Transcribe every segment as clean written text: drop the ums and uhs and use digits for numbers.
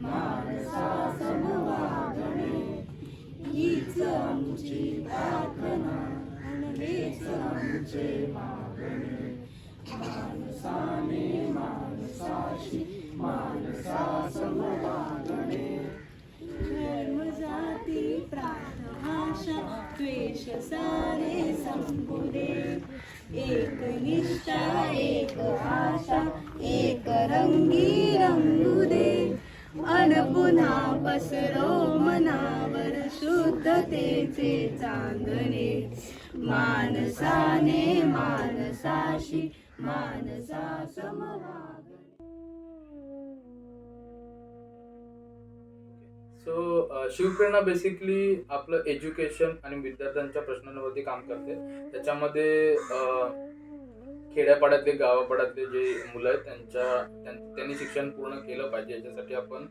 मानसा समवागणे हीच आमची प्रार्थना हेच आमचे मागणे मानसाने मानसाशी मानसा समवागणे धर्म जाती प्रांत भाषा द्वेष सारे संपुदे एक निष्ठा एक आशा एक रंगी रंगुदे अन पुन्हा पसरो मनावर शुद्धतेचे चांदणे मानसाने मानसाशी मानसा समवागणे. सो शिवप्रेरणा बेसिकली आपलं एज्युकेशन आणि विद्यार्थ्यांच्या प्रश्नांवरती काम करते. त्याच्यामध्ये खेड्यापाड्यातले गावापाड्यातले जे मुलं आहेत त्यांनी शिक्षण पूर्ण केलं पाहिजे. याच्यासाठी आपण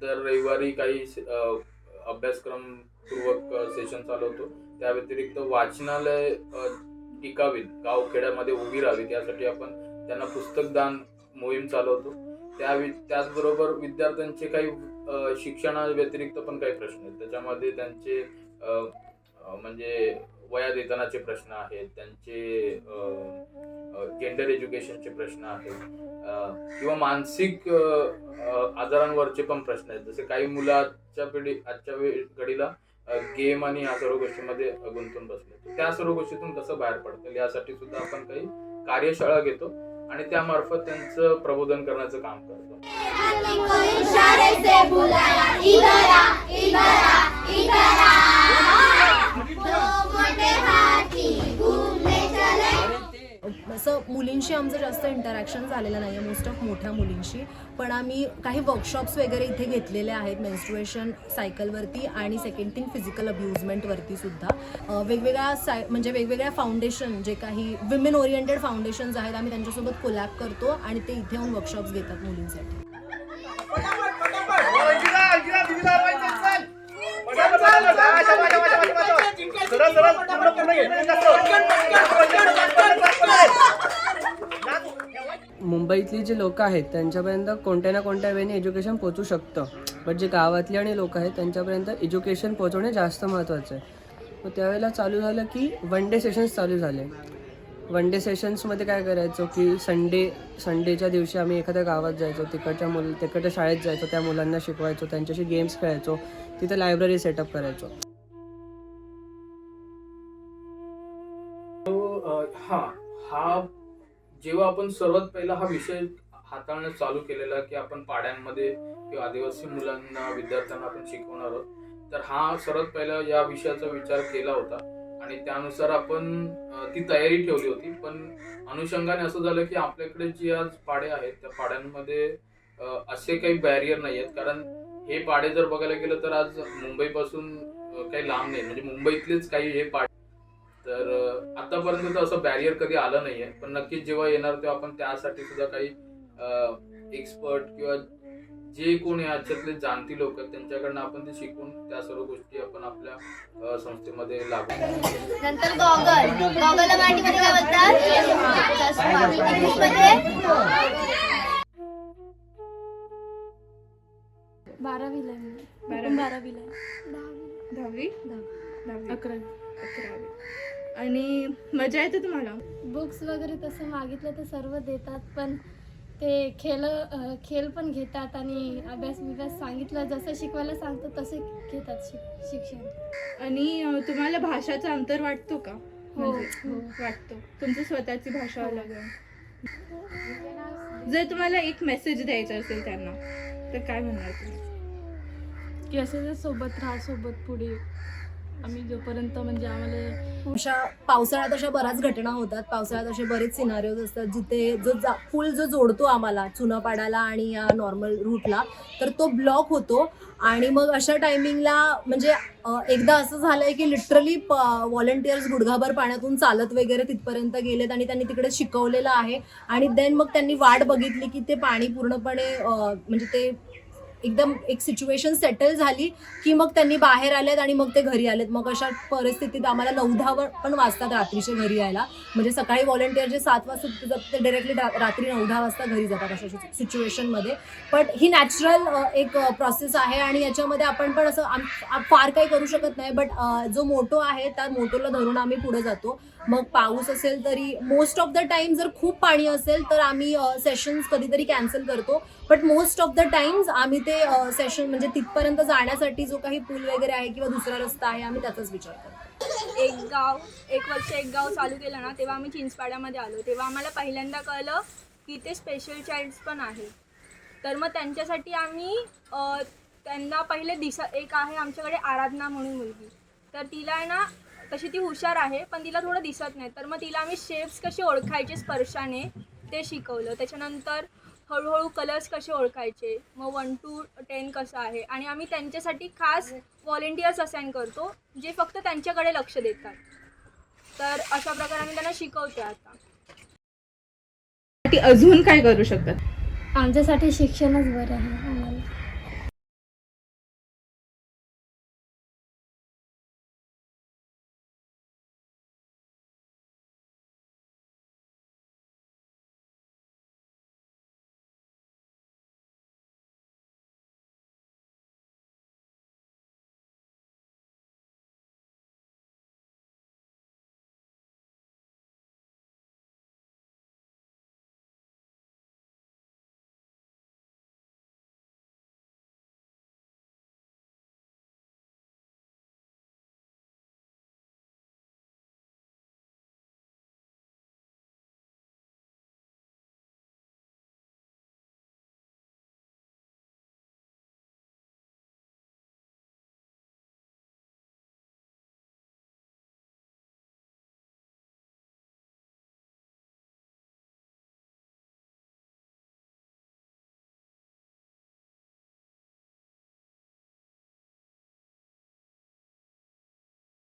दर रविवारी काही अभ्यासक्रमपूर्वक सेशन चालवतो. त्या व्यतिरिक्त वाचनालय टिकावीत, गावखेड्यामध्ये उभी राहावीत यासाठी आपण त्यांना पुस्तकदान मोहीम चालवतो. त्याचबरोबर विद्यार्थ्यांचे काही शिक्षणा व्यतिरिक्त पण काही प्रश्न आहेत. त्याच्यामध्ये त्यांचे म्हणजे वयात येतानाचे प्रश्न आहेत, त्यांचे जेंडर एज्युकेशनचे प्रश्न आहेत किंवा मानसिक आजारांवरचे पण प्रश्न आहेत. जसे काही मुलं आजच्या घडीला गेम आणि या सर्व गोष्टींमध्ये गुंतून बसले. त्या सर्व गोष्टीतून कसं बाहेर पडतील यासाठी सुद्धा आपण काही कार्यशाळा घेतो आणि त्यामार्फत त्यांचं प्रबोधन करण्याचं काम करतो. असं मुलींशी आमचं जास्त इंटरॅक्शन झालेलं नाही आहे, मोस्ट ऑफ मोठ्या मुलींशी. पण आम्ही काही वर्कशॉप्स वगैरे इथे घेतलेले आहेत मेन्स्ट्रुएशन सायकलवरती आणि सेकंड थिंग फिजिकल अब्युजमेंटवरती सुद्धा. वेगवेगळ्या फाउंडेशन जे काही विमेन ओरिएंटेड फाउंडेशन्स आहेत आम्ही त्यांच्यासोबत कोलॅब करतो आणि ते इथे येऊन वर्कशॉप्स घेतात मुलींसाठी. मुंबईतली जी लोक आहेत त्यांच्यापर्यंत कोणत्या ना कोणत्या वेळेने एज्युकेशन पोहोचू शकतं, बट जे गावातली आणि लोक आहेत त्यांच्यापर्यंत एज्युकेशन पोहोचवणे जास्त महत्त्वाचं आहे. मग त्यावेळेला चालू झालं की वन डे सेशन्स चालू झाले. वन डे सेशन्समध्ये काय करायचो की संडेच्या दिवशी आम्ही एखाद्या गावात जायचो, तिकडच्या शाळेत जायचो, त्या मुलांना शिकवायचो, त्यांच्याशी गेम्स खेळायचो, तिथे लायब्ररी सेटअप करायचो. हा जेव्हा आपण सर्वात पहिला हा विषय हाताळणं चालू केलेला की आपण पाड्यांमध्ये किंवा आदिवासी मुलांना विद्यार्थ्यांना आपण शिकवणार आहोत, तर हा सर्वात पहिला या विषयाचा विचार केला होता आणि त्यानुसार आपण ती तयारी ठेवली होती. पण अनुषंगाने असं झालं की आपल्याकडे जे आज पाडे आहेत त्या पाड्यांमध्ये असे काही बॅरियर नाही आहेत. कारण हे पाडे जर बघायला गेलं तर आज मुंबईपासून काही लांब नाही, म्हणजे मुंबईतलेच काही हे पाडे. तर आतापर्यंत तर असं बॅरियर कधी आलं नाहीये, पण नक्कीच जेव्हा येणार तेव्हा आपण त्यासाठी सुद्धा काही एक्सपर्ट किंवा जे कोणी आजच्यातले जाणती लोक आहेत त्यांच्याकडनं आपण ते शिकून त्या सर्व गोष्टी आपण आपल्या संस्थेमध्ये लागू. नंतर गॉगल मराठीमध्ये काय बोलतात? चष्मा. इंग्लिशमध्ये 12वीला आहे. 10वी 11वी. आणि मजा येते तुम्हाला? बुक्स वगैरे तसं मागितलं तर सर्व देतात, पण ते खेळ पण घेतात आणि अभ्यास सांगितलं जसं शिकवायला सांगतो तसे घेतात शिक्षण. आणि तुम्हाला भाषाचा अंतर वाटतो का? हो वाटतो. तुमची स्वतःची भाषा अलग आहे. जर तुम्हाला एक मेसेज द्यायचा असेल त्यांना तर काय म्हणणार तुम्ही? की असं सोबत राहा, सोबत पुढे आम्ही जोपर्यंत म्हणजे आम्हाला पावसाळ्यात अशा बऱ्याच घटना होतात. पावसाळ्यात असे बरेच सिनारिओज असतात जिथे पूल जो जोडतो आम्हाला चुनापाड्याला आणि या नॉर्मल रूटला, तर तो ब्लॉक होतो. आणि मग अशा टायमिंगला म्हणजे एकदा असं झालंय की लिटरली व्हॉलंटियर्स गुडघाभर पाण्यातून चालत वगैरे तिथपर्यंत गेलेत आणि त्यांनी तिकडे शिकवलेलं आहे. आणि देन मग त्यांनी वाट बघितली की ते पाणी पूर्णपणे म्हणजे ते एकदम एक सिच्युएशन सेटल झाली की मग त्यांनी बाहेर आलेत आणि मग ते घरी आलेत. मग अशा परिस्थितीत आम्हाला 9-10 पण वाजतात रात्रीचे घरी यायला. म्हणजे सकाळी व्हॉलंटियर जे 7 वाजता जातात ते डायरेक्टली रात्री 9-10 वाजता घरी जातात अशा सिच्युएशनमध्ये. पण ही नॅचरल एक प्रोसेस आहे आणि याच्यामध्ये आपण पण असं फार काही करू शकत नाही. बट जो मोटो आहे त्या मोटोला धरून आम्ही पुढे जातो. मग पाऊस असेल तरी मोस्ट ऑफ द टाइम जर खूप पाणी असेल तर आम्ही सेशन्स कधीतरी कॅन्सल करतो. But most of the times आम्ही ते सेशन म्हणजे तिथपर्यंत जाण्यासाठी जो काही पूल वगैरे आहे किंवा दुसरा रस्ता आहे आम्ही त्याचाच विचार करतो. एक वर्ष एक गाव चालू केलं ना, तेव्हा आम्ही चिंचपाड्यामध्ये आलो. तेव्हा आम्हाला पहिल्यांदा कळलं की ते स्पेशल चाइल्ड्स पण आहे. तर मग त्यांच्यासाठी आम्ही त्यांना पहिले एक आहे आमच्याकडे आराधना म्हणून मुलगी. तर तिला आहे ना, तशी ती हुशार आहे पण तिला थोडं दिसत नाही. तर मग तिला आम्ही शेप्स कसे ओळखायचे स्पर्शाने ते शिकवलं. त्याच्यानंतर हळूहळू कलर्स कसे ओळखायचे, मग 1 to 10 कसं आहे. आणि आम्ही त्यांच्यासाठी खास व्हॉलेंटियर्स असाइन करतो जे फक्त त्यांच्याकडे लक्ष देतात. तर अशा प्रकारे आम्ही त्यांना शिकवतो. आता अजून काय करू शकतात? आमच्यासाठी शिक्षणच बरं आहे आम्हाला.